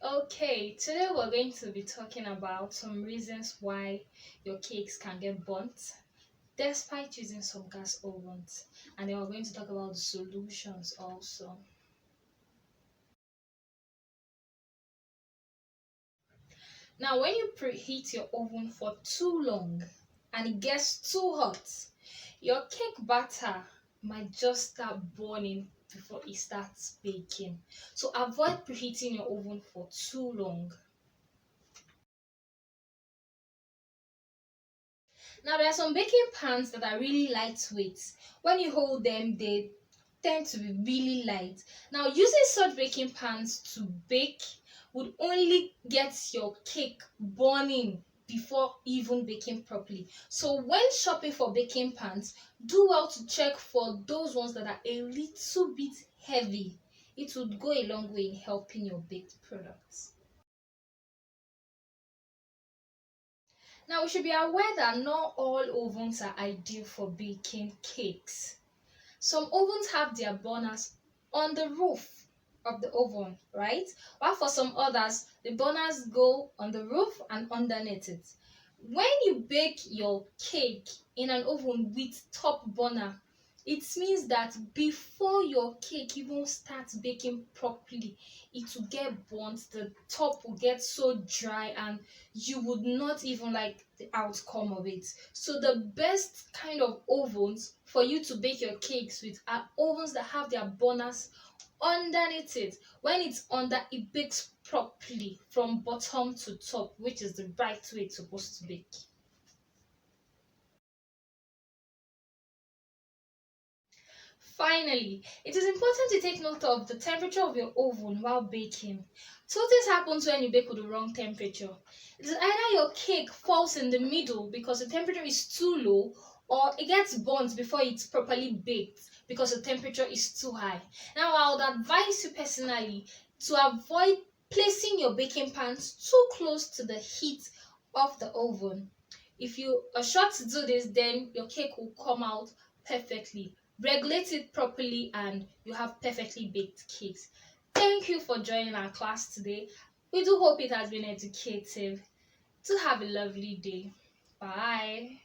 Okay, today we're going to be talking about some reasons why your cakes can get burnt despite using some gas ovens. And then we're going to talk about the solutions also. Now, when you preheat your oven for too long and it gets too hot, your cake batter might just start burning before it starts baking. So avoid preheating your oven for too long. Now there are some baking pans that are really lightweight. When you hold them, they tend to be really light. Now using such baking pans to bake would only get your cake burning before even baking properly. So when shopping for baking pans, do well to check for those ones that are a little bit heavy. It would go a long way in helping your baked products. Now, we should be aware that not all ovens are ideal for baking cakes. Some ovens have their burners on the roof of the oven, right? While for some others, the burners go on the roof and underneath it. When you bake your cake in an oven with top burner, it means that before your cake even starts baking properly, it will get burnt, the top will get so dry, and you would not even like the outcome of it. So the best kind of ovens for you to bake your cakes with are ovens that have their burners underneath it. When it's under, it bakes properly from bottom to top, which is the right way it's supposed to bake. Finally, it is important to take note of the temperature of your oven while baking. Two things happens when you bake with the wrong temperature. It is either your cake falls in the middle because the temperature is too low, or it gets burnt before it's properly baked because the temperature is too high. Now, I would advise you personally to avoid placing your baking pans too close to the heat of the oven. If you are sure to do this, then your cake will come out perfectly. Regulate it properly and you have perfectly baked cakes. Thank you for joining our class today. We do hope it has been educative. Do have a lovely day. Bye.